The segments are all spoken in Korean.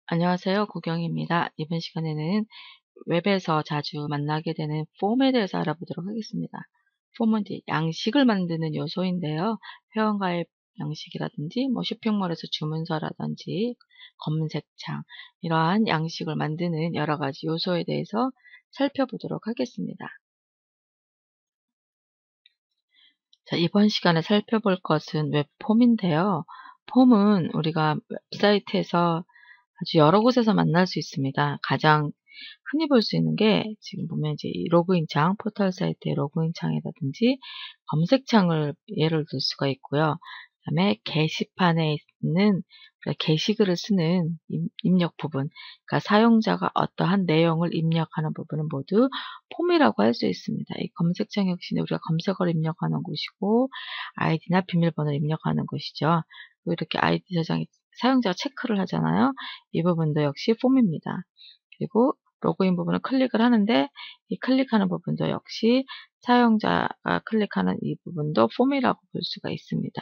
안녕하세요. 구경입니다. 이번 시간에는 웹에서 자주 만나게 되는 폼에 대해서 알아보도록 하겠습니다. 폼은 이제 양식을 만드는 요소인데요. 회원가입 양식이라든지 쇼핑몰에서 주문서라든지 검색창 이러한 양식을 만드는 여러 가지 요소에 대해서 살펴보도록 하겠습니다. 자, 이번 시간에 살펴볼 것은 웹폼인데요. 폼은 우리가 웹사이트에서 아주 여러 곳에서 만날 수 있습니다. 가장 흔히 볼 수 있는 게 지금 보면 이제 이 로그인 창, 포털 사이트의 로그인 창이라든지 검색창을 예를 들 수가 있고요. 그다음에 게시판에 있는 게시글을 쓰는 입력 부분, 그러니까 사용자가 어떠한 내용을 입력하는 부분은 모두 폼이라고 할 수 있습니다. 이 검색창 역시 우리가 검색어를 입력하는 곳이고 아이디나 비밀번호를 입력하는 곳이죠. 그리고 이렇게 아이디 저장이 사용자가 체크를 하잖아요. 이 부분도 역시 폼입니다. 그리고 로그인 부분을 클릭을 하는데 이 클릭하는 부분도 역시 사용자가 클릭하는 이 부분도 폼이라고 볼 수가 있습니다.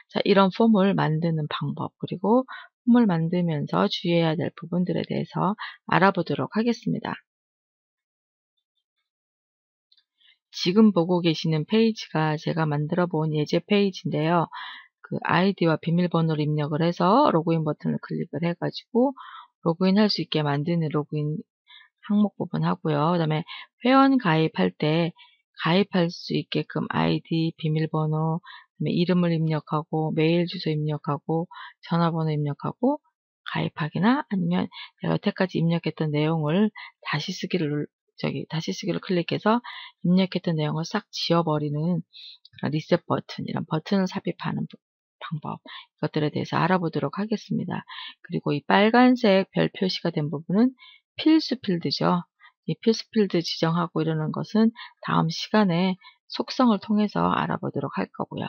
자, 이런 폼을 만드는 방법 그리고 폼을 만들면서 주의해야 될 부분들에 대해서 알아보도록 하겠습니다. 지금 보고 계시는 페이지가 제가 만들어 본 예제 페이지인데요. 그 아이디와 비밀번호를 입력을 해서 로그인 버튼을 클릭을 해가지고 로그인 할 수 있게 만드는 로그인 항목 부분 하고요. 그 다음에 회원 가입할 때 가입할 수 있게끔 아이디, 비밀번호, 그다음에 이름을 입력하고 메일 주소 입력하고 전화번호 입력하고 가입하기나 아니면 내가 여태까지 입력했던 내용을 다시 쓰기를 클릭해서 입력했던 내용을 싹 지워버리는 그런 리셋 버튼, 이런 버튼을 삽입하는 방법, 이것들에 대해서 알아보도록 하겠습니다. 그리고 이 빨간색 별 표시가 된 부분은 필수 필드죠. 이 필수 필드 지정하고 이러는 것은 다음 시간에 속성을 통해서 알아보도록 할 거고요.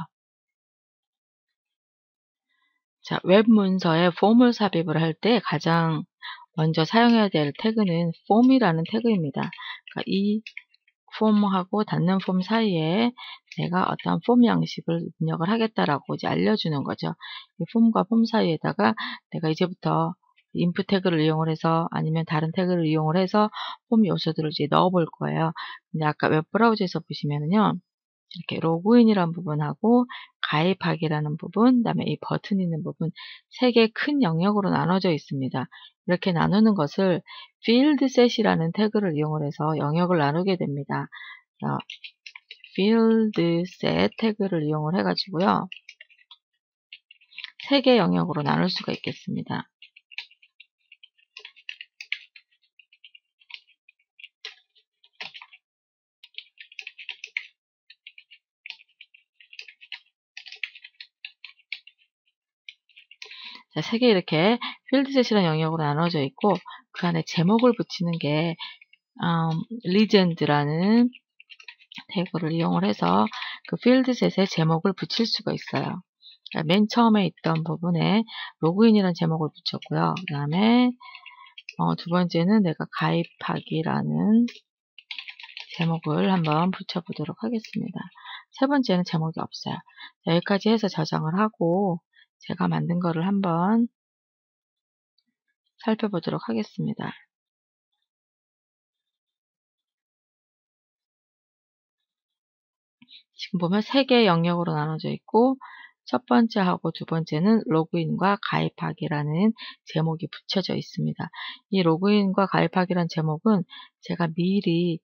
자, 웹 문서에 폼을 삽입을 할 때 가장 먼저 사용해야 될 태그는 폼이라는 태그입니다. 그러니까 이 폼하고 닫는 폼 사이에 내가 어떠한 폼 양식을 입력을 하겠다라고 이제 알려주는 거죠. 이 폼과 폼 사이에다가 내가 이제부터 인풋 태그를 이용을 해서 아니면 다른 태그를 이용을 해서 폼 요소들을 이제 넣어 볼 거예요. 근데 아까 웹 브라우저에서 보시면은요. 이렇게 로그인이라는 부분하고 가입하기라는 부분, 그다음에 이 버튼 있는 부분 세 개 큰 영역으로 나눠져 있습니다. 이렇게 나누는 것을 field set이라는 태그를 이용을 해서 영역을 나누게 됩니다. field set 태그를 이용을 해가지고요. 세 개 영역으로 나눌 수가 있겠습니다. 자, 세 개 이렇게 필드셋이라는 영역으로 나눠져 있고 그 안에 제목을 붙이는 게 legend라는 태그를 이용을 해서 그 필드셋에 제목을 붙일 수가 있어요. 그러니까 맨 처음에 있던 부분에 로그인이라는 제목을 붙였고요. 그 다음에 두 번째는 내가 가입하기라는 제목을 한번 붙여보도록 하겠습니다. 세 번째는 제목이 없어요. 자, 여기까지 해서 저장을 하고 제가 만든 거를 한번 살펴보도록 하겠습니다. 지금 보면 세 개의 영역으로 나눠져 있고 첫 번째하고 두 번째는 로그인과 가입하기라는 제목이 붙여져 있습니다. 이 로그인과 가입하기라는 제목은 제가 미리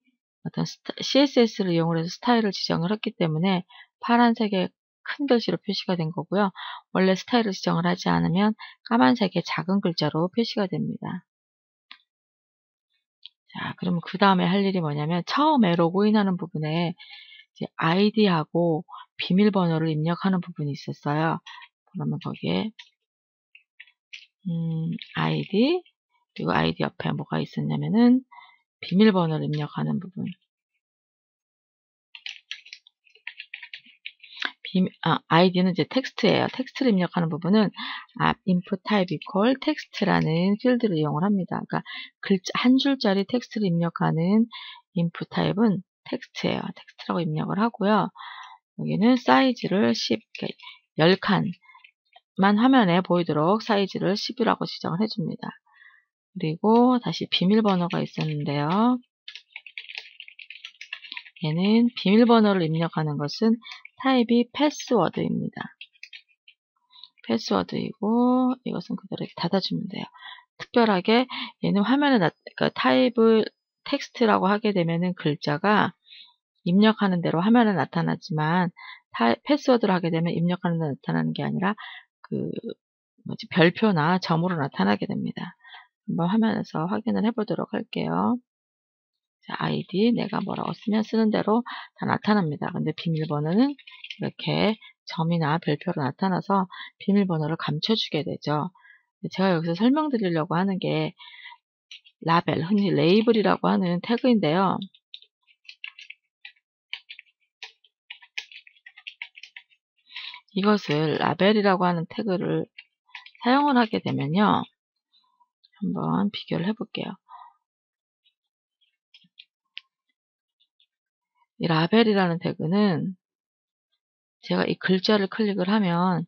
어떤 CSS를 이용해서 스타일을 지정을 했기 때문에 파란색의 큰 글씨로 표시가 된 거고요. 원래 스타일을 지정을 하지 않으면 까만색의 작은 글자로 표시가 됩니다. 자, 그러면 그 다음에 할 일이 뭐냐면 처음에 로그인하는 부분에 이제 아이디하고 비밀번호를 입력하는 부분이 있었어요. 그러면 거기에 아이디 그리고 아이디 옆에 뭐가 있었냐면은 비밀번호를 입력하는 부분. 아이디는 이제 텍스트예요. 텍스트를 입력하는 부분은 input type equal text라는 필드를 이용을 합니다. 그러니까 한 줄짜리 텍스트를 입력하는 input type은 텍스트예요. 텍스트라고 입력을 하고요. 여기는 사이즈를 10칸만 화면에 보이도록 사이즈를 10이라고 지정을 해줍니다. 그리고 다시 비밀번호가 있었는데요. 얘는 비밀번호를 입력하는 것은 타입이 패스워드입니다. 패스워드이고 이것은 그대로 닫아주면 돼요. 특별하게 얘는 화면에 그러니까 타입을 텍스트라고 하게 되면은 글자가 입력하는 대로 화면에 나타나지만 패스워드를 하게 되면 입력하는 데 나타나는 게 아니라 그 별표나 점으로 나타나게 됩니다. 한번 화면에서 확인을 해보도록 할게요. 자, 아이디 내가 뭐라고 쓰면 쓰는 대로 다 나타납니다. 근데 비밀번호는 이렇게 점이나 별표로 나타나서 비밀번호를 감춰주게 되죠. 제가 여기서 설명드리려고 하는 게 라벨, 흔히 레이블이라고 하는 태그인데요. 이것을 라벨이라고 하는 태그를 사용을 하게 되면요. 한번 비교를 해볼게요. 이 라벨이라는 태그는 제가 이 글자를 클릭을 하면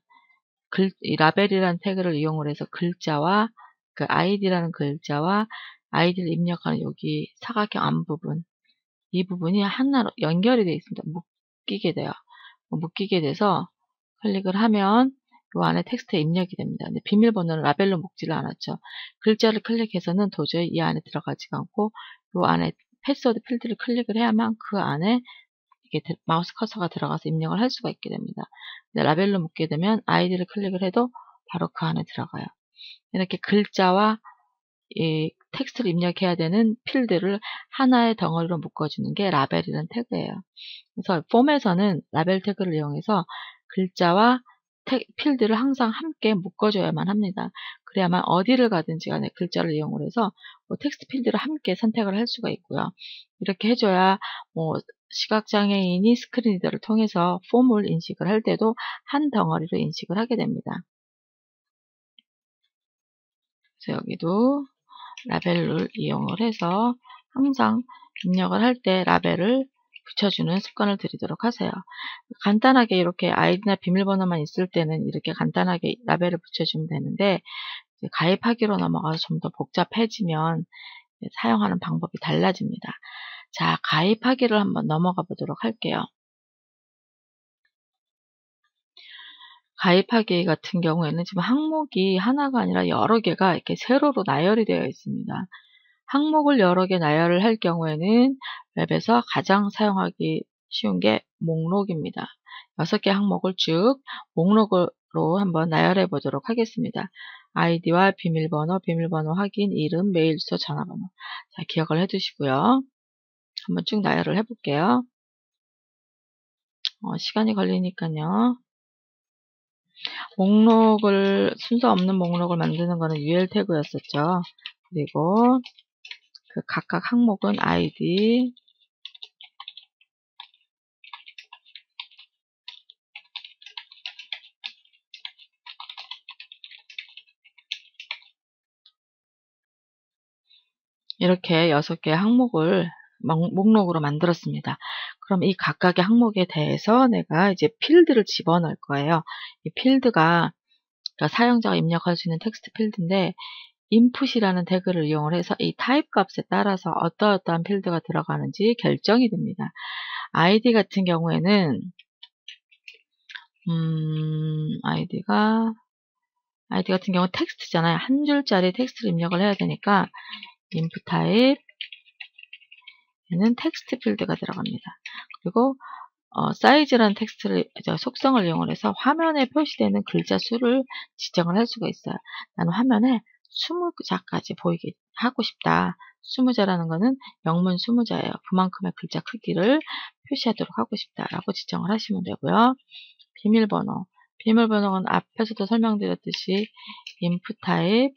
이 라벨이라는 태그를 이용을 해서 글자와 그 아이디라는 글자와 아이디를 입력하는 여기 사각형 앞부분 이 부분이 하나로 연결이 되어 있습니다. 묶이게 돼요. 묶이게 돼서 클릭을 하면 이 안에 텍스트에 입력이 됩니다. 근데 비밀번호는 라벨로 묶지를 않았죠. 글자를 클릭해서는 도저히 이 안에 들어가지가 않고 이 안에 패스워드 필드를 클릭을 해야만 그 안에 이게 마우스 커서가 들어가서 입력을 할 수가 있게 됩니다. 근데 라벨로 묶게 되면 아이디를 클릭을 해도 바로 그 안에 들어가요. 이렇게 글자와 이 텍스트를 입력해야 되는 필드를 하나의 덩어리로 묶어주는 게 라벨이라는 태그예요. 그래서 폼에서는 라벨 태그를 이용해서 글자와 필드를 항상 함께 묶어줘야만 합니다. 그래야만 어디를 가든지 간에 글자를 이용을 해서 텍스트 필드를 함께 선택을 할 수가 있고요. 이렇게 해줘야 시각장애인이 스크린 리더를 통해서 폼을 인식을 할 때도 한 덩어리로 인식을 하게 됩니다. 그래서 여기도 라벨을 이용을 해서 항상 입력을 할 때 라벨을 붙여주는 습관을 들이도록 하세요. 간단하게 이렇게 아이디나 비밀번호만 있을 때는 이렇게 간단하게 라벨을 붙여주면 되는데 가입하기로 넘어가서 좀 더 복잡해지면 사용하는 방법이 달라집니다. 자, 가입하기를 한번 넘어가 보도록 할게요. 가입하기 같은 경우에는 지금 항목이 하나가 아니라 여러 개가 이렇게 세로로 나열이 되어 있습니다. 항목을 여러 개 나열을 할 경우에는 웹에서 가장 사용하기 쉬운 게 목록입니다. 6개 항목을 쭉 목록으로 한번 나열해 보도록 하겠습니다. 아이디와 비밀번호, 비밀번호 확인, 이름, 메일 주소, 전화번호. 자, 기억을 해 두시고요. 한번 쭉 나열을 해 볼게요. 시간이 걸리니까요. 순서 없는 목록을 만드는 거는 UL 태그였었죠. 그리고 그 각각 항목은 아이디, 이렇게 6개 항목을 목록으로 만들었습니다. 그럼 이 각각의 항목에 대해서 내가 이제 필드를 집어넣을 거예요. 이 필드가 그러니까 사용자가 입력할 수 있는 텍스트 필드인데 input이라는 태그를 이용을 해서 이 타입 값에 따라서 어떠한 필드가 들어가는지 결정이 됩니다. 아이디 같은 경우에는 아이디 같은 경우 텍스트잖아요. 한 줄짜리 텍스트를 입력을 해야 되니까 input 타입 얘는 텍스트 필드가 들어갑니다. 그리고 사이즈라는 속성을 이용해서 화면에 표시되는 글자 수를 지정을 할 수가 있어요. 나는 화면에 20자까지 보이게 하고 싶다. 20자라는 거는 영문 20자예요. 그만큼의 글자 크기를 표시하도록 하고 싶다라고 지정을 하시면 되고요. 비밀번호. 비밀번호는 앞에서도 설명드렸듯이 input 타입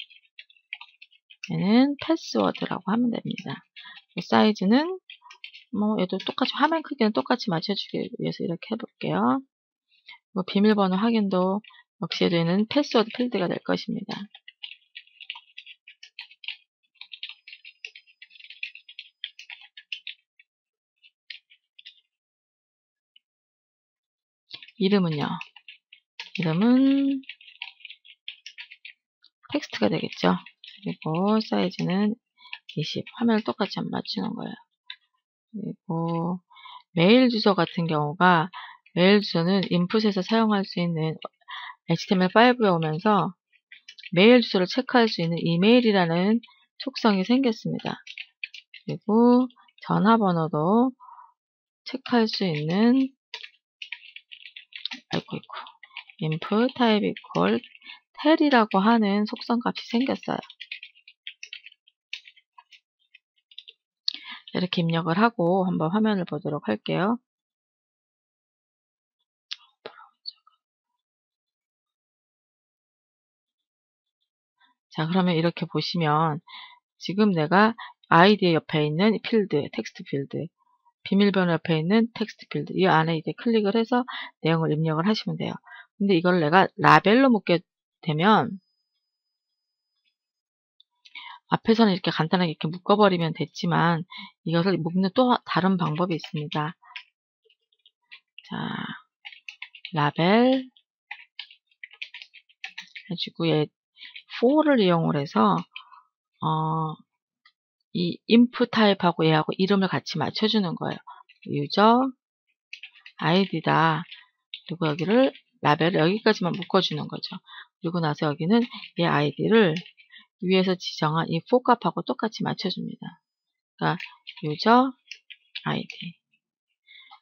얘는 패스워드라고 하면 됩니다. 사이즈는 얘도 똑같이 화면 크기는 똑같이 맞춰주기 위해서 이렇게 해볼게요. 비밀번호 확인도 역시 얘는 패스워드 필드가 될 것입니다. 이름은요. 이름은 텍스트가 되겠죠. 그리고 사이즈는 20. 화면을 똑같이 한번 맞추는 거예요. 그리고 메일 주소 같은 경우가 메일 주소는 인풋에서 사용할 수 있는 HTML5에 오면서 메일 주소를 체크할 수 있는 이메일이라는 속성이 생겼습니다. 그리고 전화번호도 체크할 수 있는 input type equal tel이라고 하는 속성 값이 생겼어요. 이렇게 입력을 하고 한번 화면을 보도록 할게요. 자, 그러면 이렇게 보시면 지금 내가 아이디 옆에 있는 필드, 텍스트 필드, 비밀번호 옆에 있는 텍스트 필드, 이 안에 이제 클릭을 해서 내용을 입력을 하시면 돼요. 근데 이걸 내가 라벨로 묶게 되면 앞에서는 이렇게 간단하게 이렇게 묶어버리면 됐지만 이것을 묶는 또 다른 방법이 있습니다. 자, 라벨 해주고 얘 for를 이용을 해서 이 input 타입하고 얘하고 이름을 같이 맞춰주는 거예요. 유저 아이디다. 그리고 여기를 라벨을 여기까지만 묶어주는 거죠. 그리고 나서 여기는 얘 아이디를 위에서 지정한 이 for 값하고 똑같이 맞춰줍니다. 그러니까 유저 아이디.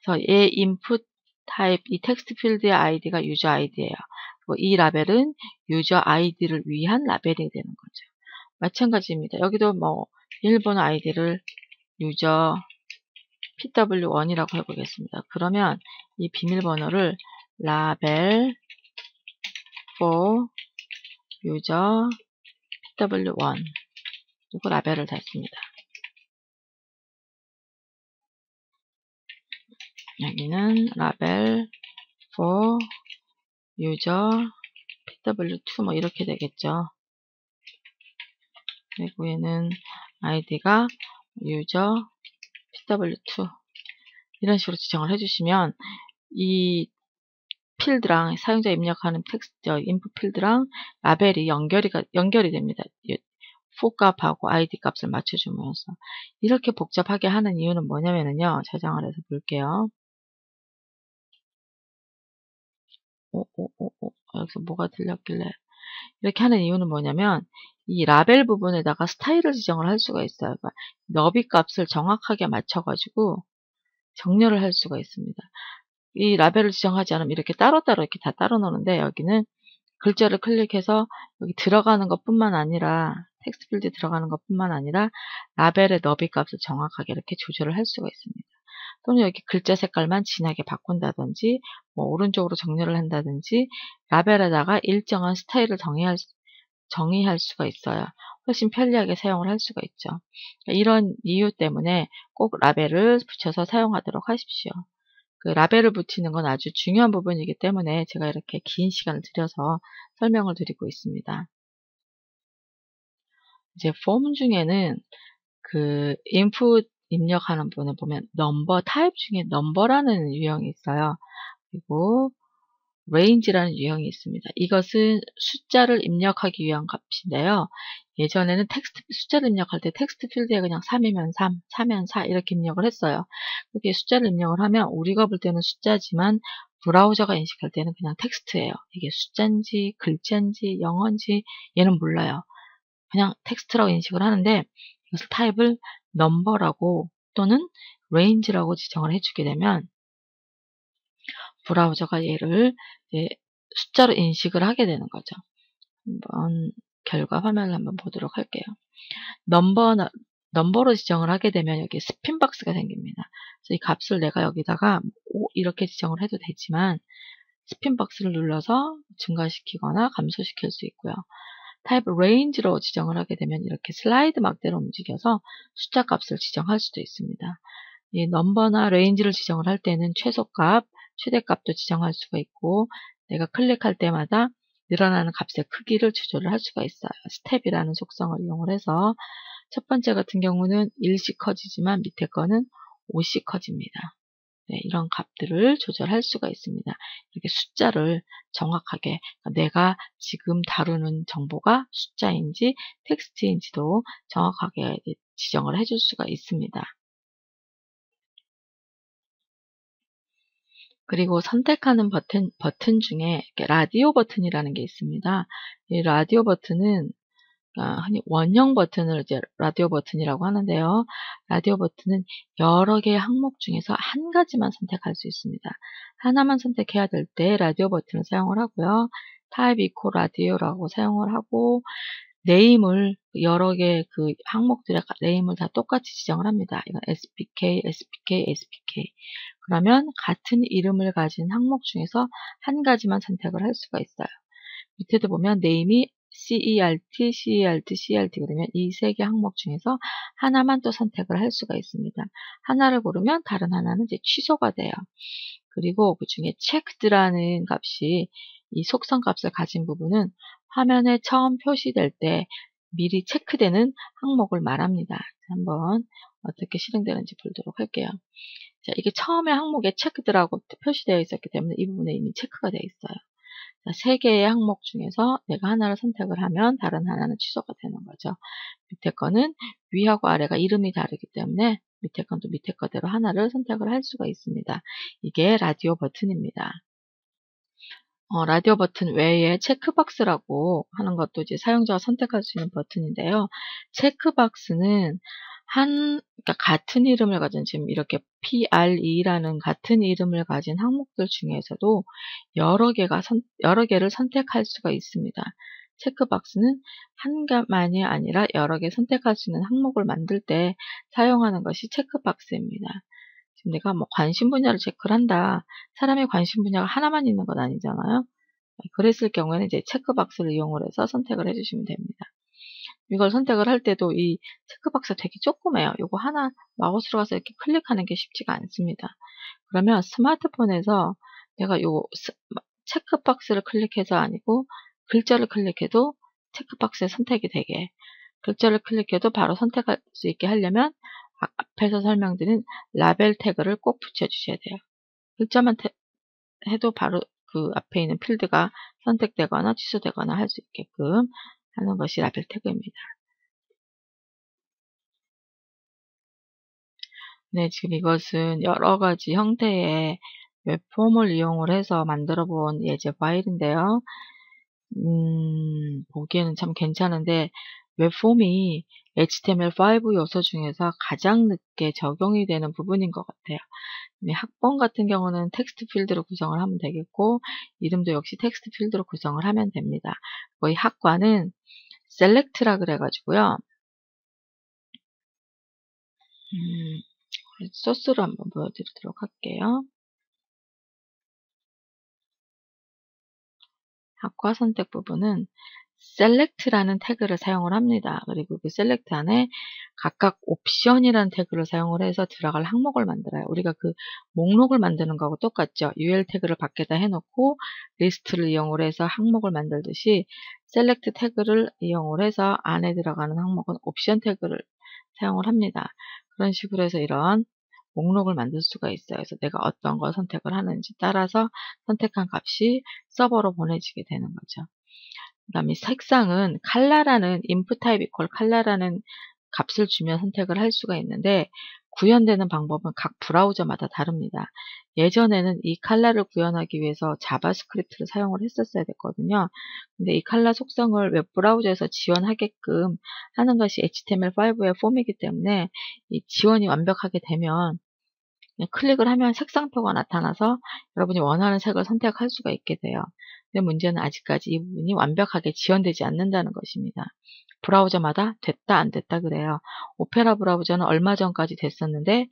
그래서 얘 input 타입 이 텍스트 필드의 아이디가 유저 아이디예요. 그리고 이 라벨은 유저 아이디를 위한 라벨이 되는 거죠. 마찬가지입니다. 여기도 뭐 비밀번호 아이디를 유저 pw1이라고 해보겠습니다. 그러면 이 비밀번호를 라벨 for user pw1 그리고 라벨을 닫습니다. 여기는 라벨 for user pw2 뭐 이렇게 되겠죠. 그리고 얘는 아이디가 user pw2 이런 식으로 지정을 해주시면 이 필드랑 사용자 입력하는 텍스트 인풋 필드랑 라벨이 연결이 됩니다. for 값하고 id 값을 맞춰주면서 이렇게 복잡하게 하는 이유는 뭐냐면요. 저장을 해서 볼게요. 여기서 뭐가 들렸길래 이렇게 하는 이유는 뭐냐면 이 라벨 부분에다가 스타일을 지정을 할 수가 있어요. 그러니까 너비 값을 정확하게 맞춰가지고 정렬을 할 수가 있습니다. 이 라벨을 지정하지 않으면 이렇게 따로따로 이렇게 다 따로 노는데 여기는 글자를 클릭해서 여기 들어가는 것뿐만 아니라 텍스트 필드에 들어가는 것뿐만 아니라 라벨의 너비 값을 정확하게 이렇게 조절을 할 수가 있습니다. 또는 여기 글자 색깔만 진하게 바꾼다든지 뭐 오른쪽으로 정렬을 한다든지 라벨에다가 일정한 스타일을 정의할 수가 있어요. 훨씬 편리하게 사용을 할 수가 있죠. 이런 이유 때문에 꼭 라벨을 붙여서 사용하도록 하십시오. 그 라벨을 붙이는 건 아주 중요한 부분이기 때문에 제가 이렇게 긴 시간을 들여서 설명을 드리고 있습니다. 이제 폼 중에는 그 input 입력하는 부분에 보면 넘버 타입 중에 넘버라는 유형이 있어요. 그리고 range라는 유형이 있습니다. 이것은 숫자를 입력하기 위한 값인데요. 예전에는 숫자를 입력할 때 텍스트 필드에 그냥 3이면 3, 4면 4 이렇게 입력을 했어요. 그렇게 숫자를 입력을 하면 우리가 볼 때는 숫자지만 브라우저가 인식할 때는 그냥 텍스트예요. 이게 숫자인지 글자인지 영어인지 얘는 몰라요. 그냥 텍스트라고 인식을 하는데 이것을 타입을 넘버라고 또는 range라고 지정을 해주게 되면 브라우저가 얘를 이제 숫자로 인식을 하게 되는 거죠. 한번 결과 화면을 한번 보도록 할게요. 넘버로 지정을 하게 되면 여기 스핀 박스가 생깁니다. 그래서 이 값을 내가 여기다가 이렇게 지정을 해도 되지만 스핀 박스를 눌러서 증가시키거나 감소시킬 수 있고요. 타입 range로 지정을 하게 되면 이렇게 슬라이드 막대로 움직여서 숫자 값을 지정할 수도 있습니다. 이 넘버나 range를 지정을 할 때는 최소값, 최대값도 지정할 수가 있고 내가 클릭할 때마다 늘어나는 값의 크기를 조절을 할 수가 있어요. 스텝이라는 속성을 이용을 해서 첫 번째 같은 경우는 1씩 커지지만 밑에 거는 5씩 커집니다. 네, 이런 값들을 조절할 수가 있습니다. 이렇게 숫자를 정확하게 내가 지금 다루는 정보가 숫자인지 텍스트인지도 정확하게 지정을 해줄 수가 있습니다. 그리고 선택하는 버튼 중에 라디오 버튼이라는 게 있습니다. 이 라디오 버튼은 흔히 원형 버튼을 이제 라디오 버튼이라고 하는데요. 라디오 버튼은 여러 개의 항목 중에서 한 가지만 선택할 수 있습니다. 하나만 선택해야 될 때 라디오 버튼을 사용을 하고요. 타입 이코 라디오라고 사용을 하고 네임을 여러 개의 그 항목들의 네임을 다 똑같이 지정을 합니다. 이건 SPK, SPK, SPK. 그러면 같은 이름을 가진 항목 중에서 한 가지만 선택을 할 수가 있어요. 밑에도 보면 네임이 CERT, CERT, CERT 그러면 이 세 개 항목 중에서 하나만 또 선택을 할 수가 있습니다. 하나를 고르면 다른 하나는 이제 취소가 돼요. 그리고 그 중에 checked라는 값이 이 속성 값을 가진 부분은 화면에 처음 표시될 때 미리 체크되는 항목을 말합니다. 한번 어떻게 실행되는지 보도록 할게요. 자, 이게 처음에 항목에 checked라고 표시되어 있었기 때문에 이 부분에 이미 체크가 되어 있어요. 자, 세 개의 항목 중에서 내가 하나를 선택을 하면 다른 하나는 취소가 되는 거죠. 밑에 거는 위하고 아래가 이름이 다르기 때문에 밑에 건 또 밑에 거대로 하나를 선택을 할 수가 있습니다. 이게 라디오 버튼입니다. 라디오 버튼 외에 체크박스라고 하는 것도 이제 사용자가 선택할 수 있는 버튼인데요. 체크박스는 그러니까 같은 이름을 가진 지금 이렇게 PRE라는 같은 이름을 가진 항목들 중에서도 여러 개를 선택할 수가 있습니다. 체크박스는 한 개만이 아니라 여러 개 선택할 수 있는 항목을 만들 때 사용하는 것이 체크박스입니다. 지금 내가 뭐 관심 분야를 체크를 한다. 사람의 관심 분야가 하나만 있는 건 아니잖아요. 그랬을 경우에는 이제 체크박스를 이용을 해서 선택을 해주시면 됩니다. 이걸 선택을 할 때도 이 체크박스가 되게 조그매요. 이거 하나 마우스로 가서 이렇게 클릭하는 게 쉽지가 않습니다. 그러면 스마트폰에서 내가 요 체크박스를 클릭해서 아니고 글자를 클릭해도 체크박스에 선택이 되게 글자를 클릭해도 바로 선택할 수 있게 하려면 앞에서 설명드린 라벨 태그를 꼭 붙여주셔야 돼요. 글자만 해도 바로 그 앞에 있는 필드가 선택되거나 취소되거나 할 수 있게끔 하는 것이 라벨 태그입니다. 네, 지금 이것은 여러 가지 형태의 웹폼을 이용을 해서 만들어 본 예제 파일인데요. 보기에는 참 괜찮은데 웹폼이 HTML5 요소 중에서 가장 늦게 적용이 되는 부분인 것 같아요. 학번 같은 경우는 텍스트 필드로 구성을 하면 되겠고 이름도 역시 텍스트 필드로 구성을 하면 됩니다. 이 학과는 select라 그래가지고요. 소스로 한번 보여드리도록 할게요. 학과 선택 부분은 select라는 태그를 사용을 합니다. 그리고 그 select 안에 각각 옵션이라는 태그를 사용을 해서 들어갈 항목을 만들어요. 우리가 그 목록을 만드는 거하고 똑같죠. UL 태그를 밖에다 해놓고 리스트를 이용을 해서 항목을 만들듯이 select 태그를 이용을 해서 안에 들어가는 항목은 옵션 태그를 사용을 합니다. 그런 식으로 해서 이런 목록을 만들 수가 있어요. 그래서 내가 어떤 걸 선택을 하는지 따라서 선택한 값이 서버로 보내지게 되는 거죠. 그 다음에 색상은 칼라라는 input type equal 칼라라는 값을 주면 선택을 할 수가 있는데 구현되는 방법은 각 브라우저마다 다릅니다. 예전에는 이 칼라를 구현하기 위해서 자바스크립트를 사용을 했었어야 됐거든요. 근데 이 칼라 속성을 웹 브라우저에서 지원하게끔 하는 것이 HTML5의 폼이기 때문에 이 지원이 완벽하게 되면 클릭을 하면 색상표가 나타나서 여러분이 원하는 색을 선택할 수가 있게 돼요. 근데 문제는 아직까지 이 부분이 완벽하게 지원되지 않는다는 것입니다. 브라우저마다 됐다 안 됐다 그래요. 오페라 브라우저는 얼마 전까지 됐었는데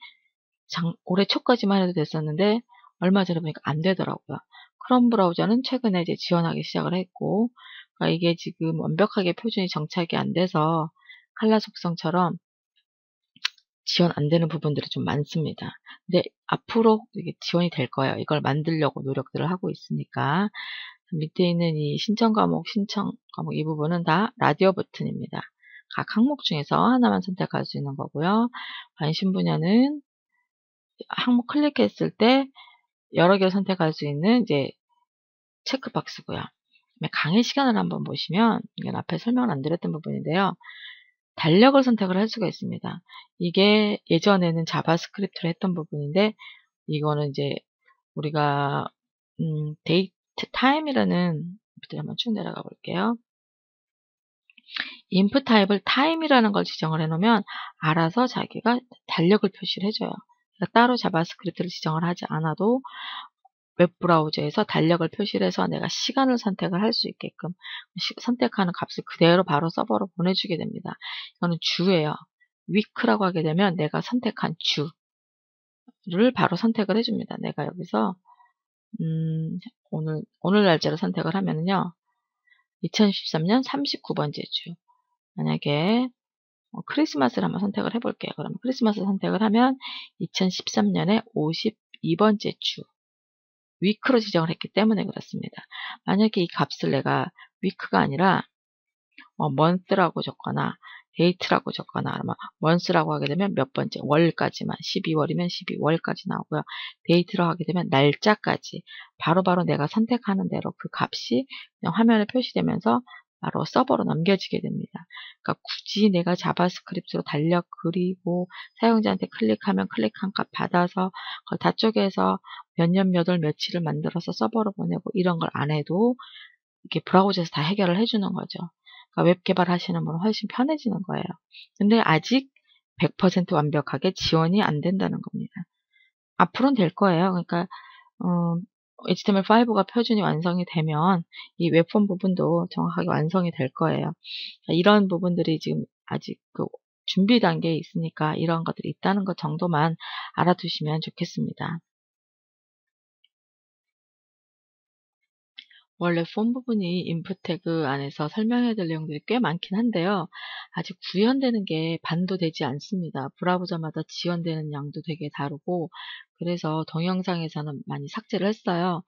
올해 초까지만 해도 됐었는데 얼마 전에 보니까 안 되더라고요. 크롬 브라우저는 최근에 이제 지원하기 시작을 했고 그러니까 이게 지금 완벽하게 표준이 정착이 안 돼서 칼라 속성처럼 지원 안 되는 부분들이 좀 많습니다. 근데 앞으로 이게 지원이 될 거예요. 이걸 만들려고 노력들을 하고 있으니까. 밑에 있는 이 신청 과목 이 부분은 다 라디오 버튼입니다. 각 항목 중에서 하나만 선택할 수 있는 거고요. 관심 분야는 항목 클릭했을 때 여러 개를 선택할 수 있는 이제 체크박스고요. 그다음에 강의 시간을 한번 보시면 이건 앞에 설명을 안 드렸던 부분인데요. 달력을 선택을 할 수가 있습니다. 이게 예전에는 자바스크립트로 했던 부분인데 이거는 이제 우리가 데이트 타임이라는 밑으로 한번 쭉 내려가 볼게요. 인풋 타입을 타임이라는 걸 지정을 해 놓으면 알아서 자기가 달력을 표시를 해 줘요. 그러니까 따로 자바스크립트를 지정을 하지 않아도 웹 브라우저에서 달력을 표시를 해서 내가 시간을 선택을 할 수 있게끔 선택하는 값을 그대로 바로 서버로 보내주게 됩니다. 이거는 주예요. 위크라고 하게 되면 내가 선택한 주를 바로 선택을 해줍니다. 내가 여기서 오늘 날짜를 선택을 하면은요. 2013년 39번째 주. 만약에 크리스마스를 한번 선택을 해볼게요. 그러면 크리스마스 선택을 하면 2013년에 52번째 주. 위크로 지정을 했기 때문에 그렇습니다. 만약에 이 값을 내가 위크가 아니라 month라고 적거나 date라고 적거나 그러면 month라고 하게 되면 몇 번째 월까지만 12월이면 12월까지 나오고요. date라고 하게 되면 날짜까지 바로바로 내가 선택하는 대로 그 값이 그냥 화면에 표시되면서 바로 서버로 넘겨지게 됩니다. 그러니까 굳이 내가 자바스크립트로 달력 그리고 사용자한테 클릭하면 클릭한 값 받아서 그걸 다 쪼개서 몇 년 몇 월 며칠을 만들어서 서버로 보내고 이런 걸 안 해도 이렇게 브라우저에서 다 해결을 해주는 거죠. 그러니까 웹 개발하시는 분은 훨씬 편해지는 거예요. 근데 아직 100% 완벽하게 지원이 안 된다는 겁니다. 앞으로는 될 거예요. 그러니까 HTML5가 표준이 완성이 되면 이 웹폼 부분도 정확하게 완성이 될 거예요. 이런 부분들이 지금 아직 그 준비 단계에 있으니까 이런 것들이 있다는 것 정도만 알아두시면 좋겠습니다. 원래 폼 부분이 인풋 태그 안에서 설명해야 될 내용들이 꽤 많긴 한데요. 아직 구현되는 게 반도 되지 않습니다. 브라우저마다 지원되는 양도 되게 다르고 그래서 동영상에서는 많이 삭제를 했어요.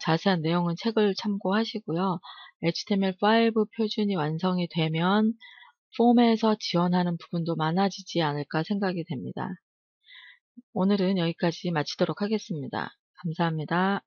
자세한 내용은 책을 참고하시고요. HTML5 표준이 완성이 되면 폼에서 지원하는 부분도 많아지지 않을까 생각이 됩니다. 오늘은 여기까지 마치도록 하겠습니다. 감사합니다.